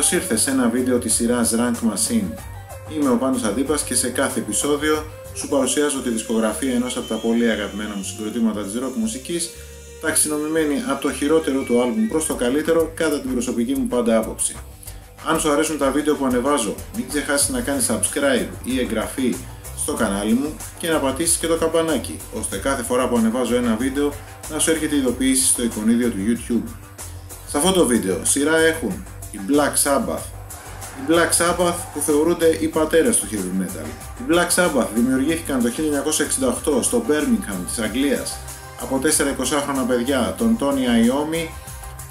Καλώς ήρθες σε ένα βίντεο της σειράς Rank Machine. Είμαι ο Πάνος Αντίπας και σε κάθε επεισόδιο σου παρουσιάζω τη δισκογραφία ενός από τα πολύ αγαπημένα μου συγκροτήματα της rock μουσικής, ταξινομημένη από το χειρότερο του άλμπουμ προς το καλύτερο κατά την προσωπική μου πάντα άποψη. Αν σου αρέσουν τα βίντεο που ανεβάζω, μην ξεχάσεις να κάνεις subscribe ή εγγραφή στο κανάλι μου και να πατήσεις και το καμπανάκι, ώστε κάθε φορά που ανεβάζω ένα βίντεο να σου έρχεται ειδοποίηση στο εικονίδιο του YouTube. Σε αυτό το βίντεο σειρά έχουν οι Black Sabbath. Οι Black Sabbath που θεωρούνται οι πατέρες του heavy metal. Οι Black Sabbath δημιουργήθηκαν το 1968 στο Birmingham της Αγγλίας από 4 20χρονα παιδιά, τον Tony Iommi,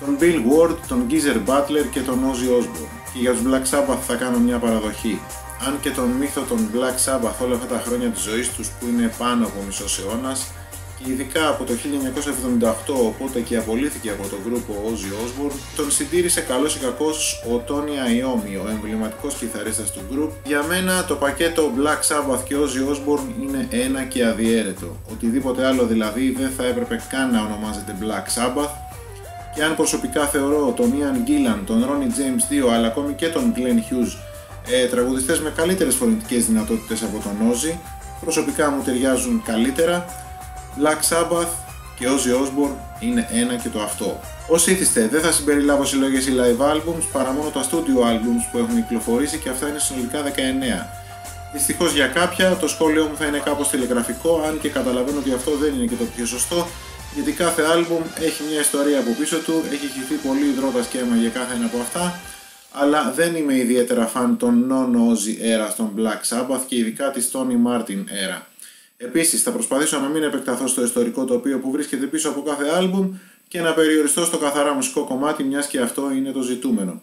τον Bill Ward, τον Geezer Butler και τον Ozzy Osbourne. Και για τους Black Sabbath θα κάνω μια παραδοχή. Αν και τον μύθο των Black Sabbath όλα αυτά τα χρόνια της ζωής τους που είναι πάνω από μισός αιώνας και ειδικά από το 1978, οπότε και απολύθηκε από τον γκρουπ ο Ozzy Osbourne, τον συντήρησε καλός ή κακός ο Tony Iommi, ο εμβληματικός κιθαρίστας του γκρουπ. Για μένα το πακέτο Black Sabbath και Ozzy Osbourne είναι ένα και αδιέρετο. Οτιδήποτε άλλο δηλαδή δεν θα έπρεπε καν να ονομάζεται Black Sabbath. Και αν προσωπικά θεωρώ τον Ian Gillan, τον Ronnie James 2 αλλά ακόμη και τον Glenn Hughes τραγουδιστές με καλύτερες φωνητικές δυνατότητες από τον Ozzy, προσωπικά μου ταιριάζουν καλύτερα. Black Sabbath και Ozzy Osbourne είναι ένα και το αυτό. Ως ήθιστε δεν θα συμπεριλάβω συλλογές ή live albums παρά μόνο τα studio albums που έχουν κυκλοφορήσει και αυτά είναι συνολικά 19. Δυστυχώς για κάποια το σχόλιο μου θα είναι κάπως τηλεγραφικό, αν και καταλαβαίνω ότι αυτό δεν είναι και το πιο σωστό, γιατί κάθε album έχει μια ιστορία από πίσω του, έχει χυθεί πολύ υδρότα και αίμα για κάθε ένα από αυτά, αλλά δεν είμαι ιδιαίτερα φαν των non-Ozzy era των Black Sabbath και ειδικά της Tony Martin era. Επίσης θα προσπαθήσω να μην επεκταθώ στο ιστορικό τοπίο που βρίσκεται πίσω από κάθε άλμπουμ και να περιοριστώ στο καθαρά μουσικό κομμάτι, μιας και αυτό είναι το ζητούμενο.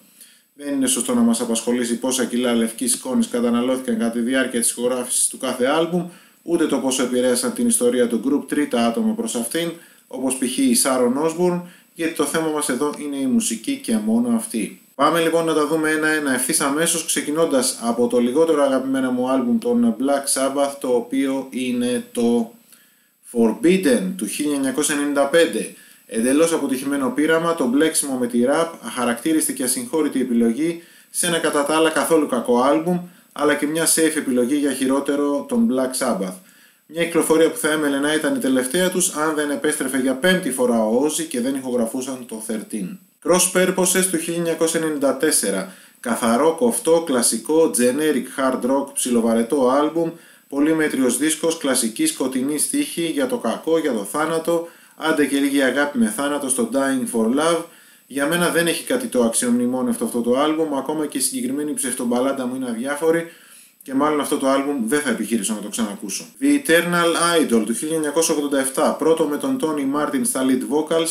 Δεν είναι σωστό να μας απασχολήσει πόσα κιλά λευκής σκόνης καταναλώθηκαν κατά τη διάρκεια της ηχογράφησης του κάθε άλμπουμ, ούτε το πόσο επηρέασαν την ιστορία του group τρίτα άτομα προς αυτήν, όπως π.χ. η Sharon Osbourne, γιατί το θέμα μας εδώ είναι η μουσική και μόνο αυτή. Πάμε λοιπόν να τα δούμε ένα-ένα ευθύς αμέσως, ξεκινώντας από το λιγότερο αγαπημένο μου άλμπουμ των Black Sabbath, το οποίο είναι το Forbidden του 1995. Εντελώς αποτυχημένο πείραμα, το μπλέξιμο με τη rap, αχαρακτήριστη και ασυγχώρητη επιλογή σε ένα κατά τα άλλα καθόλου κακό άλμπουμ, αλλά και μια safe επιλογή για χειρότερο των Black Sabbath. Μια κυκλοφορία που θα έμελε να ήταν η τελευταία τους αν δεν επέστρεφε για πέμπτη φορά ο Ozzy και δεν ηχογραφούσαν το 13. Cross Purposes του 1994, καθαρό, κοφτό, κλασικό, generic hard rock, ψιλοβαρετό άλμπουμ, πολύ μέτριος δίσκος, κλασική σκοτεινή στίχη για το κακό, για το θάνατο, άντε και λίγη αγάπη με θάνατο στο Dying for Love. Για μένα δεν έχει κάτι το αξιομνημόνευτο αυτό το άλμπουμ, ακόμα και η συγκεκριμένη ψευτομπαλάντα μου είναι αδιάφορη και μάλλον αυτό το άλμπουμ δεν θα επιχειρήσω να το ξανακούσω. The Eternal Idol του 1987, πρώτο με τον Tony Martin στα lead vocals,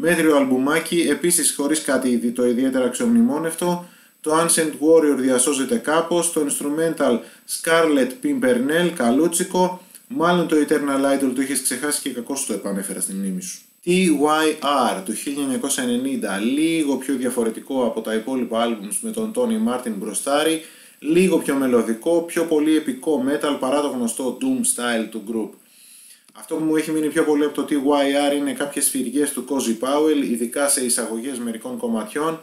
μέτριο αλμπουμάκι, επίσης χωρίς κάτι το ιδιαίτερα αξιομνημόνευτο. Το Ancient Warrior διασώζεται κάπως, το instrumental Scarlet Pimpernel, καλούτσικο, μάλλον το Eternal Idol το είχες ξεχάσει και κακώς το επανέφερα στην μνήμη σου. TYR του 1990, λίγο πιο διαφορετικό από τα υπόλοιπα albums με τον Tony Martin μπροστάρι, λίγο πιο μελωδικό, πιο πολύ επικό metal παρά το γνωστό doom style του group. Αυτό που μου έχει μείνει πιο πολύ από το TYR είναι κάποιες σφυριές του Cozy Powell, ειδικά σε εισαγωγές μερικών κομματιών.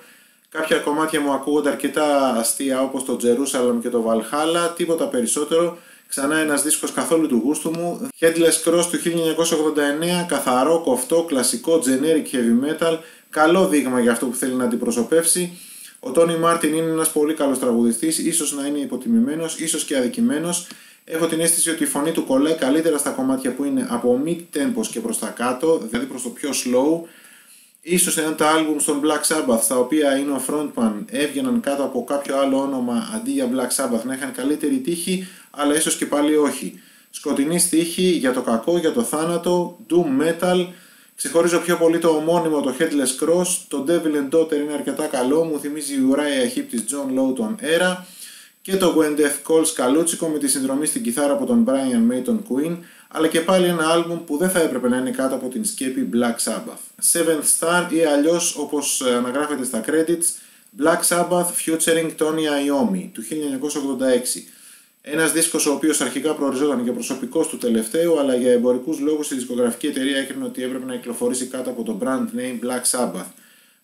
Κάποια κομμάτια μου ακούγονται αρκετά αστεία όπως το Jerusalem και το Valhalla, τίποτα περισσότερο. Ξανά ένας δίσκος καθόλου του γούστου μου. Headless Cross του 1989, καθαρό, κοφτό, κλασικό, generic heavy metal, καλό δείγμα για αυτό που θέλει να αντιπροσωπεύσει. Ο Tony Martin είναι ένας πολύ καλός τραγουδιστής, ίσως να είναι υποτιμημένος, ίσως και αδικημένος. Έχω την αίσθηση ότι η φωνή του κολλάει καλύτερα στα κομμάτια που είναι από mid-tempos και προς τα κάτω, δηλαδή προς το πιο slow. Ίσως εάν τα albums των Black Sabbath, στα οποία είναι ο frontman, έβγαιναν κάτω από κάποιο άλλο όνομα αντί για Black Sabbath, να είχαν καλύτερη τύχη, αλλά ίσως και πάλι όχι. Σκοτεινή στίχη για το κακό, για το θάνατο, doom metal. Ξεχωρίζω πιο πολύ το ομώνυμο, το Headless Cross, το Devil and Daughter είναι αρκετά καλό, μου θυμίζει Uriah Heep της John Lawton era, και το When Death Calls καλούτσικο με τη συνδρομή στην κιθάρα από τον Brian May των Queen, αλλά και πάλι ένα άλμπουμ που δεν θα έπρεπε να είναι κάτω από την σκέπη Black Sabbath. Seventh Star ή αλλιώς όπως αναγράφεται στα credits, Black Sabbath featuring Tony Iommi του 1986. Ένας δίσκος ο οποίος αρχικά προοριζόταν για προσωπικός του τελευταίου, αλλά για εμπορικούς λόγους η δισκογραφική εταιρεία έκρινε ότι έπρεπε να κυκλοφορήσει κάτω από το brand name Black Sabbath.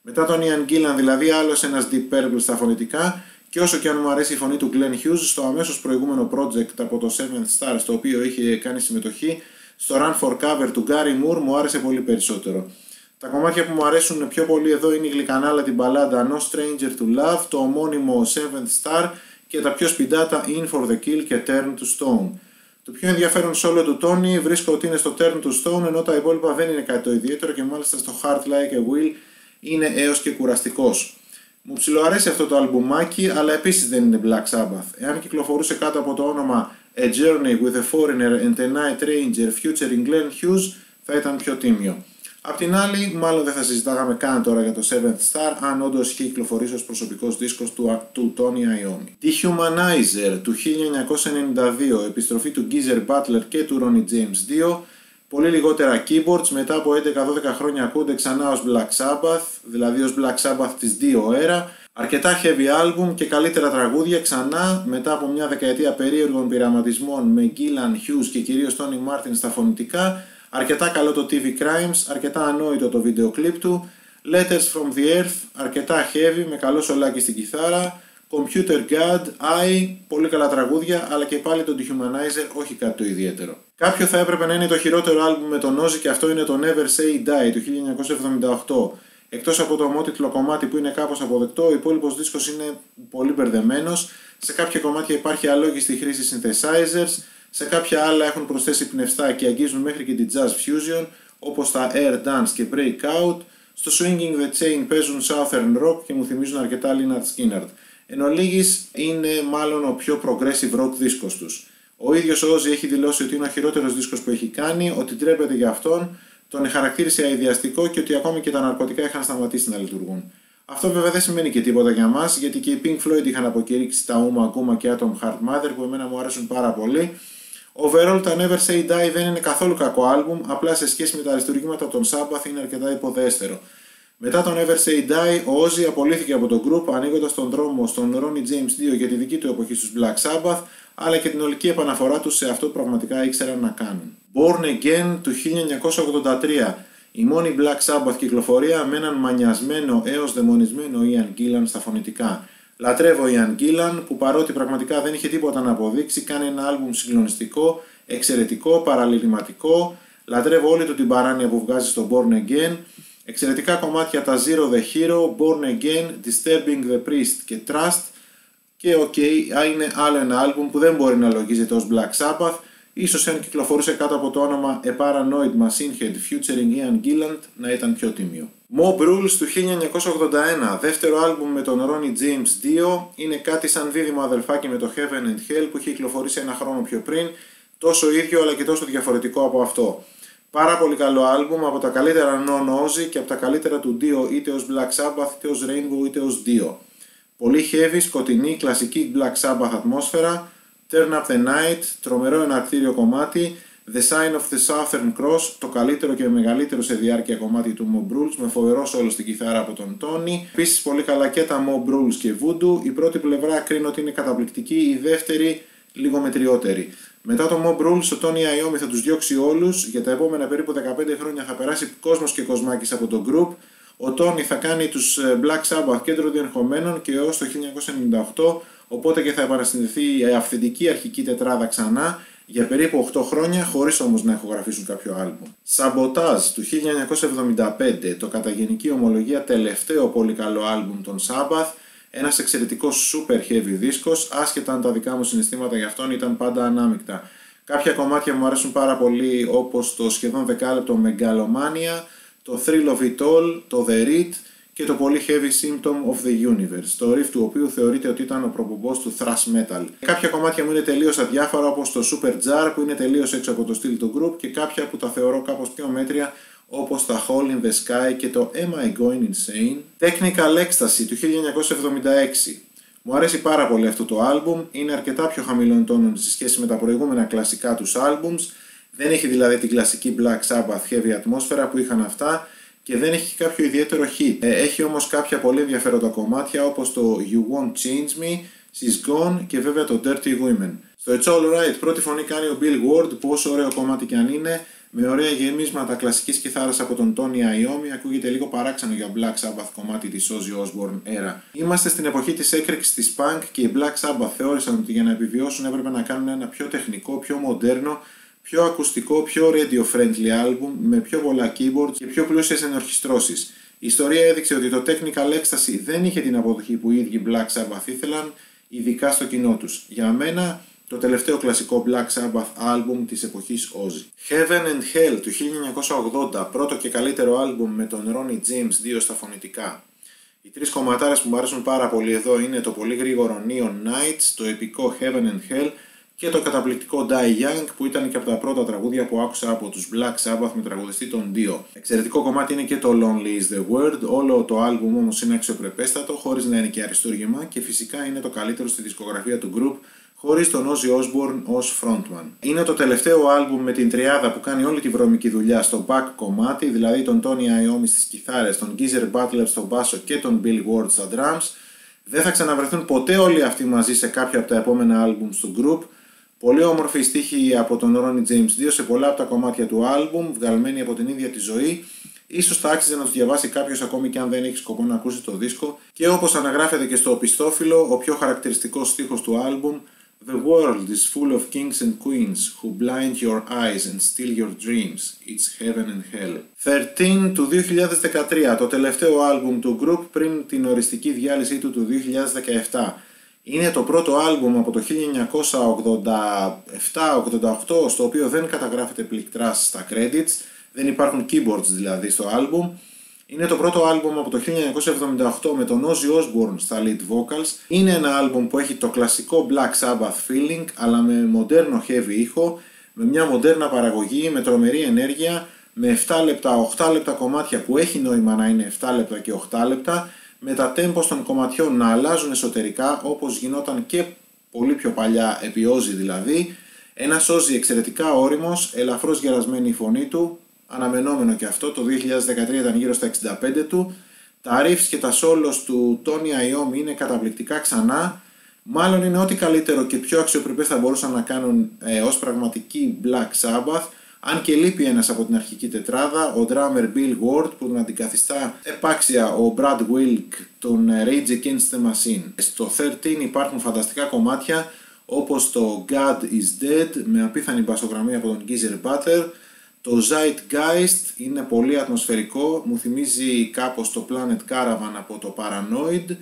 Μετά τον Ian Gillan δηλαδή άλλος ένας Deep Purple στα φωνητικά, και όσο και αν μου αρέσει η φωνή του Glenn Hughes, στο αμέσως προηγούμενο project από το Seventh Star, στο οποίο είχε κάνει συμμετοχή, στο Run for Cover του Gary Moore, μου άρεσε πολύ περισσότερο. Τα κομμάτια που μου αρέσουν πιο πολύ εδώ είναι η γλυκανάλατη μπαλάντα No Stranger to Love, το ομώνυμο Seventh Star και τα πιο σπιντάτα In for the Kill και Turn to Stone. Το πιο ενδιαφέρον solo του Tony βρίσκω ότι είναι στο Turn to Stone, ενώ τα υπόλοιπα δεν είναι κάτι το ιδιαίτερο και μάλιστα στο Heart Like a Will είναι έως και κουραστικός. Μου ψιλοαρέσει αυτό το αλμπουμάκι, αλλά επίσης δεν είναι Black Sabbath. Εάν κυκλοφορούσε κάτω από το όνομα A Journey with a Foreigner and a Night Ranger featuring Glenn Hughes θα ήταν πιο τίμιο. Απ' την άλλη, μάλλον δεν θα συζητάγαμε καν τώρα για το Seventh Star, αν όντως είχε κυκλοφορήσει ως προσωπικός δίσκος του Tony Iommi. Dehumanizer του 1992, επιστροφή του Geezer Butler και του Ronnie James 2, πολύ λιγότερα keyboards, μετά από 11-12 χρόνια ακούγονται ξανά ως Black Sabbath, δηλαδή ως Black Sabbath της 2 έρα, αρκετά heavy album και καλύτερα τραγούδια ξανά μετά από μια δεκαετία περίεργων πειραματισμών με Gillan, Hughes και κυρίως Tony Martin στα φωνητικά, αρκετά καλό το TV Crimes, αρκετά ανόητο το βίντεο κλιπ του, Letters from the Earth, αρκετά heavy με καλό σολάκι στην κιθάρα, Computer God, I, πολύ καλά τραγούδια, αλλά και πάλι το Dehumanizer όχι κάτι το ιδιαίτερο. Κάποιο θα έπρεπε να είναι το χειρότερο άλμπουμ με τον Ozzy και αυτό είναι το Never Say Die του 1978. Εκτός από το ομότιτλο κομμάτι που είναι κάπως αποδεκτό, ο υπόλοιπος δίσκος είναι πολύ μπερδεμένος. Σε κάποια κομμάτια υπάρχει αλόγιστη χρήση synthesizers, σε κάποια άλλα έχουν προσθέσει πνευστά και αγγίζουν μέχρι και την jazz fusion, όπως τα Air Dance και Breakout. Στο Swinging the Chain παίζουν Southern Rock και μου θυμίζουν αρκετά Lynyrd Skynyrd. Εν ολίγης είναι μάλλον ο πιο progressive rock δίσκος τους. Ο ίδιος ο Ozzy έχει δηλώσει ότι είναι ο χειρότερος δίσκος που έχει κάνει, ότι ντρέπεται για αυτόν, τον χαρακτήρισε αειδιαστικό και ότι ακόμη και τα ναρκωτικά είχαν σταματήσει να λειτουργούν. Αυτό βέβαια δεν σημαίνει και τίποτα για μας, γιατί και οι Pink Floyd είχαν αποκηρύξει τα Uma Guma και Atom Heart Mother που εμένα μου αρέσουν πάρα πολύ. Overall, τα Never Say Die δεν είναι καθόλου κακό άλμπουμ, απλά σε σχέση με τα αριστουργήματα των Sabbath είναι αρκετά υποδέστερο. Μετά τον Never Say Die, ο Ozzy απολύθηκε από το group, ανοίγοντας τον δρόμο στον Ronnie James 2 για τη δική του εποχή στους Black Sabbath, αλλά και την ολική επαναφορά τους σε αυτό που πραγματικά ήξεραν να κάνουν. Born Again του 1983, η μόνη Black Sabbath κυκλοφορία με έναν μανιασμένο έως δαιμονισμένο Ian Gillan στα φωνητικά. Λατρεύω Ian Gillan που παρότι πραγματικά δεν είχε τίποτα να αποδείξει, κάνει ένα άλμπουμ συγκλονιστικό, εξαιρετικό, παραλυρηματικό. Λατρεύω όλη του την παράνοια που βγάζει στο Born Again. Εξαιρετικά κομμάτια τα Zero the Hero, Born Again, Disturbing the Priest και Trust. Και είναι άλλο ένα άλμπουμ που δεν μπορεί να λογίζεται ως Black Sabbath, ίσως αν κυκλοφορούσε κάτω από το όνομα A Paranoid Machine Head featuring Ian Gillan να ήταν πιο τίμιο. Mob Rules του 1981, δεύτερο άλμπουμ με τον Ronnie James 2, είναι κάτι σαν δίδυμο αδελφάκι με το Heaven and Hell που είχε κυκλοφορήσει ένα χρόνο πιο πριν, τόσο ίδιο αλλά και τόσο διαφορετικό από αυτό. Πάρα πολύ καλό άλμπουμ, από τα καλύτερα non-Ozzy και από τα καλύτερα του Dio είτε ως Black Sabbath είτε ως Rainbow είτε ως Dio. Πολύ heavy, σκοτεινή, κλασική Black Sabbath ατμόσφαιρα, Turn Up The Night, τρομερό εναρκτήριο κομμάτι, The Sign of the Southern Cross, το καλύτερο και μεγαλύτερο σε διάρκεια κομμάτι του Mob Rules, με φοβερό solo στην κιθάρα από τον Tony. Επίσης πολύ καλά και τα Mob Rules και Voodoo, η πρώτη πλευρά κρίνω ότι είναι καταπληκτική, η δεύτερη λίγο μετριότερη. Μετά το Mob Rules, ο Tony Iommi θα τους διώξει όλους, για τα επόμενα περίπου 15 χρόνια θα περάσει κόσμος και κοσμάκης από το group. Ο Tony θα κάνει τους Black Sabbath κέντρο διερχομένων και έως το 1998, οπότε και θα επανασυνδεθεί η αυθεντική αρχική τετράδα ξανά για περίπου 8 χρόνια, χωρίς όμως να ηχογραφήσουν κάποιο άλμπουμ. Sabotage του 1975, το κατά γενική ομολογία τελευταίο πολύ καλό άλμπουμ των Sabbath, ένας εξαιρετικός super heavy δίσκος, άσχετα αν τα δικά μου συναισθήματα για αυτόν ήταν πάντα ανάμεικτα. Κάποια κομμάτια μου αρέσουν πάρα πολύ, όπως το σχεδόν δεκάλεπτο Megalomania, το Thrill of It All, το The Reed και το πολύ heavy Symptom of the Universe, το riff του οποίου θεωρείται ότι ήταν ο προπομπός του thrash metal. Κάποια κομμάτια μου είναι τελείως αδιάφορα, όπως το Super Jar που είναι τελείως έξω από το στυλ του group και κάποια που τα θεωρώ κάπως πιο μέτρια, όπως τα Hole in the Sky και το Am I Going Insane. Technical Ecstasy του 1976. Μου αρέσει πάρα πολύ αυτό το άλμπουμ, είναι αρκετά πιο χαμηλών τόνων σε σχέση με τα προηγούμενα κλασικά τους άλμπουμς. Δεν έχει δηλαδή την κλασική Black Sabbath heavy ατμόσφαιρα που είχαν αυτά και δεν έχει κάποιο ιδιαίτερο hit. Έχει όμως κάποια πολύ ενδιαφέροντα κομμάτια όπως το You Won't Change Me, She's Gone και βέβαια το Dirty Women. Στο It's Alright πρώτη φωνή κάνει ο Bill Ward που όσο ωραίο κομμάτι και αν είναι με ωραία γεμίσματα κλασικής κιθάρας από τον Tony Iommi. Ακούγεται λίγο παράξενο για Black Sabbath κομμάτι της Ozzy Osbourne era. Είμαστε στην εποχή της έκρηξης της punk και οι Black Sabbath θεώρησαν ότι για να επιβιώσουν έπρεπε να κάνουν ένα πιο τεχνικό, πιο μοντέρνο, πιο ακουστικό, πιο radio-friendly album με πιο πολλά keyboards και πιο πλούσιες ενορχιστρώσεις. Η ιστορία έδειξε ότι το Technical Ecstasy δεν είχε την αποδοχή που οι ίδιοι Black Sabbath ήθελαν, ειδικά στο κοινό τους. Για μένα, το τελευταίο κλασικό Black Sabbath album της εποχής Ozzy. Heaven and Hell του 1980, πρώτο και καλύτερο album με τον Ronnie James 2 στα φωνητικά. Οι τρεις κομματάρες που μου αρέσουν πάρα πολύ εδώ είναι το πολύ γρήγορο Neon Nights, το επικό Heaven and Hell και το καταπληκτικό Die Young που ήταν και από τα πρώτα τραγούδια που άκουσα από τους Black Sabbath με τραγουδιστή τον Dio. Εξαιρετικό κομμάτι είναι και το Lonely is the Word, όλο το album όμως είναι αξιοπρεπέστατο χωρίς να είναι και αριστούργημα και φυσικά είναι το καλύτερο στη δισκογραφία του group χωρίς τον Ozzy Osbourne ως frontman. Είναι το τελευταίο άλμπουμ με την τριάδα που κάνει όλη τη βρωμική δουλειά στο back κομμάτι, δηλαδή τον Tony Iommi στις κιθάρες, τον Geezer Butler στο μπάσο και τον Bill Ward στα drums. Δεν θα ξαναβρεθούν ποτέ όλοι αυτοί μαζί σε κάποια από τα επόμενα άλμπουμ του group. Πολύ όμορφη στίχη από τον Ronnie James 2 σε πολλά από τα κομμάτια του άλμπουμ, βγαλμένοι από την ίδια τη ζωή. Ίσως θα άξιζε να τους διαβάσει κάποιος ακόμη και αν δεν έχει σκοπό να ακούσει το δίσκο. Και όπως αναγράφεται και στο οπισθόφυλλο, ο πιο χαρακτηριστικός στίχος του άλμπουμ: The world is full of kings and queens who blind your eyes and steal your dreams. It's heaven and hell. 13 του 2013, το τελευταίο άλμπουμ του group πριν την οριστική διάλυσή του 2017. Είναι το πρώτο άλμπουμ από το 1987-88 στο οποίο δεν καταγράφεται πληκτράς στα credits, δεν υπάρχουν keyboards δηλαδή στο άλμπουμ. Είναι το πρώτο άλμπουμ από το 1978 με τον Ozzy Osbourne στα lead vocals. Είναι ένα άλμπουμ που έχει το κλασικό Black Sabbath feeling αλλά με μοντέρνο heavy ήχο, με μια μοντέρνα παραγωγή, με τρομερή ενέργεια, με 7 λεπτά, 8 λεπτά κομμάτια που έχει νόημα να είναι 7 λεπτά και 8 λεπτά, με τα tempos των κομματιών να αλλάζουν εσωτερικά όπως γινόταν και πολύ πιο παλιά επί Ozzy δηλαδή. Ένας Ozzy εξαιρετικά όριμος, ελαφρώς γερασμένη η φωνή του, αναμενόμενο και αυτό, το 2013 ήταν γύρω στα 65 του. Τα riffs και τα solos του Tony Iommi είναι καταπληκτικά ξανά. Μάλλον είναι ό,τι καλύτερο και πιο αξιοπρεπές θα μπορούσαν να κάνουν ως πραγματική Black Sabbath. Αν και λείπει ένας από την αρχική τετράδα, ο drummer Bill Ward που τον αντικαθιστά επάξια ο Brad Wilk, τον Rage Against the Machine. Στο 13 υπάρχουν φανταστικά κομμάτια όπως το God is Dead με απίθανη μπασογραμμή από τον Geezer Butler. Το Zeitgeist είναι πολύ ατμοσφαιρικό, μου θυμίζει κάπως το Planet Caravan από το Paranoid.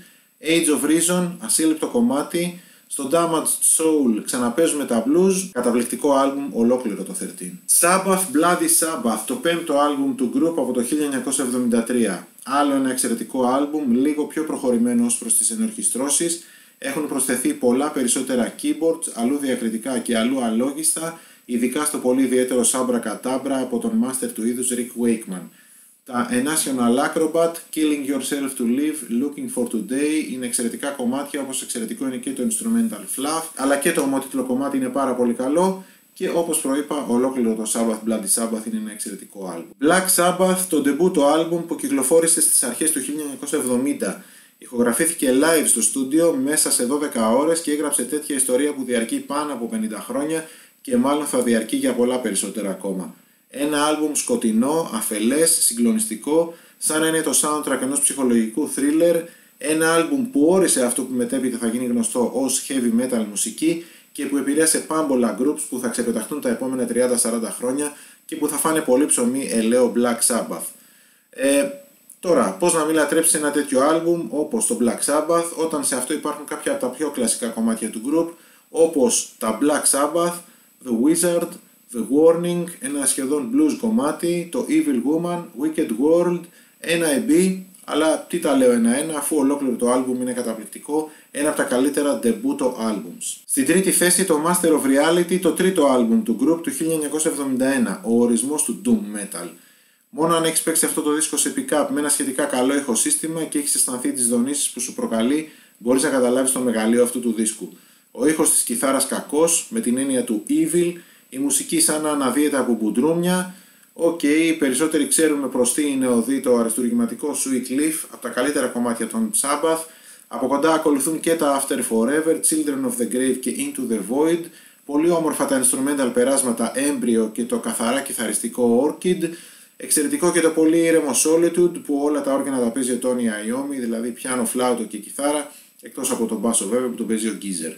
Age of Reason, ασύλληπτο κομμάτι. Στο Damaged Soul ξαναπαίζουμε τα blues, καταπληκτικό άλμπουμ ολόκληρο το 13. Sabbath Bloody Sabbath, το πέμπτο άλμπουμ του group από το 1973. Άλλο ένα εξαιρετικό άλμπουμ, λίγο πιο προχωρημένο ως προς τις ενορχιστρώσεις. Έχουν προσθεθεί πολλά περισσότερα keyboards, αλλού διακριτικά και αλλού αλόγιστα, ειδικά στο πολύ ιδιαίτερο Sabra Catabra από τον master του είδους Rick Wakeman. Τα A National Acrobat, Killing Yourself to Live, Looking for Today είναι εξαιρετικά κομμάτια, όπως εξαιρετικό είναι και το Instrumental Fluff, αλλά και το ομότιτλο κομμάτι είναι πάρα πολύ καλό και όπως προείπα ολόκληρο το Sabbath Bloody Sabbath είναι ένα εξαιρετικό άλμπουμ. Black Sabbath, το ντεμπούτο άλμπουμ που κυκλοφόρησε στις αρχές του 1970. Ηχογραφήθηκε live στο στούντιο μέσα σε 12 ώρες και έγραψε τέτοια ιστορία που διαρκεί πάνω από 50 χρόνια και μάλλον θα διαρκεί για πολλά περισσότερα ακόμα. Ένα άλμπουμ σκοτεινό, αφελές, συγκλονιστικό, σαν να είναι το soundtrack ενός ψυχολογικού thriller. Ένα άλμπουμ που όρισε αυτό που μετέπειτα θα γίνει γνωστό ως heavy metal μουσική και που επηρέασε πάμπολα groups που θα ξεπεταχτούν τα επόμενα 30-40 χρόνια και που θα φάνε πολύ ψωμί ελαίο Black Sabbath. Τώρα, πώς να μην λατρέψεις ένα τέτοιο άλμπουμ όπως το Black Sabbath όταν σε αυτό υπάρχουν κάποια από τα πιο κλασικά κομμάτια του group όπως τα Black Sabbath, The Wizard, The Warning, ένα σχεδόν blues κομμάτι, το Evil Woman, Wicked World, ένα EB, αλλά τι τα λέω ένα-ένα αφού ολόκληρο το άλμπουμ είναι καταπληκτικό, ένα από τα καλύτερα debut albums. Στην τρίτη θέση το Master of Reality, το τρίτο άλμπουμ του group του 1971, ο ορισμός του Doom Metal. Μόνο αν έχεις παίξει αυτό το δίσκο σε pick-up με ένα σχετικά καλό ηχοσύστημα και έχεις αισθανθεί τις δονήσεις που σου προκαλεί, μπορείς να καταλάβεις το μεγαλείο αυτού του δίσκου. Ο ήχος της κιθάρας κακός, με την έννοια του evil, η μουσική σαν να αναδύεται από μπουντρούμια. Οι περισσότεροι ξέρουμε προς τι είναι οδύ το αριστουργηματικό Sweet Leaf, από τα καλύτερα κομμάτια των Sabbath. Από κοντά ακολουθούν και τα After Forever, Children of the Grave και Into the Void, Πολύ όμορφα τα instrumental περάσματα Embryo και το καθαρά κιθαριστικό Orchid. Εξαιρετικό και το πολύ ήρεμο Solitude που όλα τα όργανα τα παίζει ο Tony Iommi, δηλαδή πιάνο, φλάουτο και κιθάρα, εκτός από τον μπάσο βέβαια που τον παίζει ο Geezer.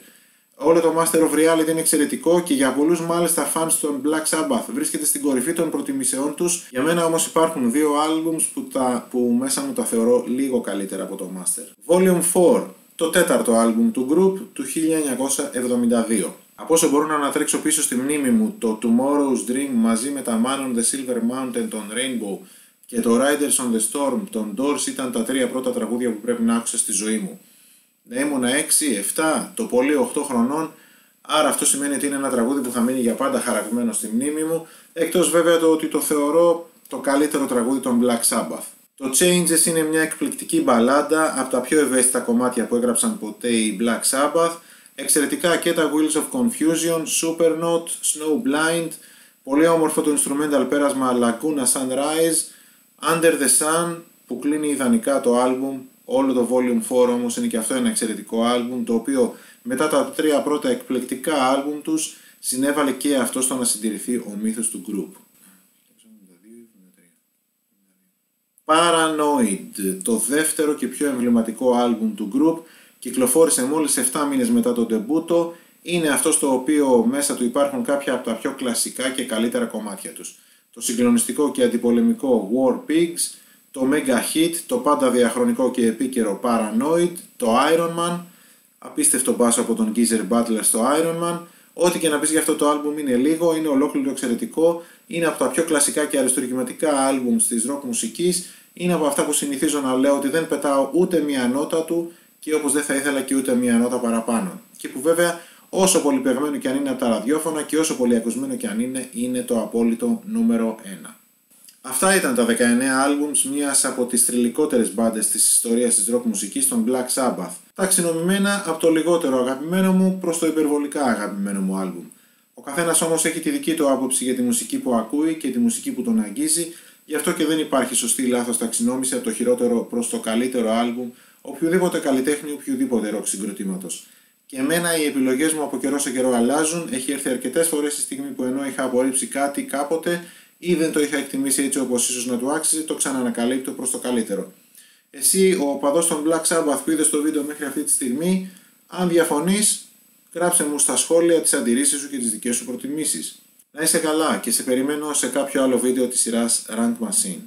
Όλο το Master of Reality είναι εξαιρετικό και για πολλούς μάλιστα fans των Black Sabbath βρίσκεται στην κορυφή των προτιμήσεών τους. Για μένα όμως υπάρχουν δύο albums που μέσα μου τα θεωρώ λίγο καλύτερα από το Master. Volume 4, το τέταρτο album του group του 1972. Από όσο μπορώ να ανατρέξω πίσω στη μνήμη μου, το Tomorrow's Dream μαζί με τα Man on the Silver Mountain των Rainbow και το Riders on the Storm των Doors ήταν τα τρία πρώτα τραγούδια που πρέπει να άκουσα στη ζωή μου. Ήμουνα 6, 7, το πολύ 8 χρονών, άρα αυτό σημαίνει ότι είναι ένα τραγούδι που θα μείνει για πάντα χαραγμένο στη μνήμη μου, εκτός βέβαια το ότι το θεωρώ το καλύτερο τραγούδι των Black Sabbath. Το Changes είναι μια εκπληκτική μπαλάντα από τα πιο ευαίσθητα κομμάτια που έγραψαν ποτέ οι Black Sabbath. Εξαιρετικά και τα Wheels of Confusion, Supernaut, Snow Blind, πολύ όμορφο το instrumental πέρασμα Laguna Sunrise, Under the Sun που κλείνει ιδανικά το album. Όλο το Volume 4 όμως είναι και αυτό ένα εξαιρετικό album, το οποίο μετά τα τρία πρώτα εκπληκτικά album τους συνέβαλε και αυτό στο να συντηρηθεί ο μύθος του group. Paranoid, το δεύτερο και πιο εμβληματικό album του group, κυκλοφόρησε μόλις 7 μήνες μετά τον ντεμπούτο. Είναι αυτό στο οποίο μέσα του υπάρχουν κάποια από τα πιο κλασικά και καλύτερα κομμάτια τους. Το συγκλονιστικό και αντιπολεμικό War Pigs, το Mega Hit, το πάντα διαχρονικό και επίκαιρο Paranoid, το Iron Man, απίστευτο μπάσο από τον Geezer Butler στο Iron Man. Ό,τι και να πεις για αυτό το άλμπουμ είναι λίγο, είναι ολόκληρο εξαιρετικό, είναι από τα πιο κλασικά και αριστουργηματικά άλμπουμ της rock μουσικής, είναι από αυτά που συνηθίζω να λέω ότι δεν πετάω ούτε μία νότα του και όπως δεν θα ήθελα και ούτε μία νότα παραπάνω. Και που βέβαια όσο πολύ παιγμένο και αν είναι από τα ραδιόφωνα και όσο πολύ ακουσμένο και αν είναι το απόλυτο νούμερο 1. Αυτά ήταν τα 19 albums μιας από τις θρυλικότερες μπάντες της ιστορίας της rock μουσικής των Black Sabbath. Ταξινομημένα από το λιγότερο αγαπημένο μου προς το υπερβολικά αγαπημένο μου album. Ο καθένας όμως έχει τη δική του άποψη για τη μουσική που ακούει και τη μουσική που τον αγγίζει, γι' αυτό και δεν υπάρχει σωστή ή λάθος ταξινόμηση από το χειρότερο προς το καλύτερο album οποιοδήποτε καλλιτέχνη οποιοδήποτε rock συγκροτήματος. Και εμένα οι επιλογές μου από καιρό σε καιρό αλλάζουν, έχει έρθει αρκετές φορές τη στιγμή που ενώ είχα απορρίψει κάτι κάποτε ή δεν το είχα εκτιμήσει έτσι όπως ίσως να του άξιζε, το ξανανακαλύπτω προς το καλύτερο. Εσύ, ο οπαδός των Black Sabbath που είδες το βίντεο μέχρι αυτή τη στιγμή, αν διαφωνείς, γράψε μου στα σχόλια τις αντιρρήσεις σου και τις δικές σου προτιμήσεις. Να είσαι καλά και σε περιμένω σε κάποιο άλλο βίντεο της σειράς Rank Machine.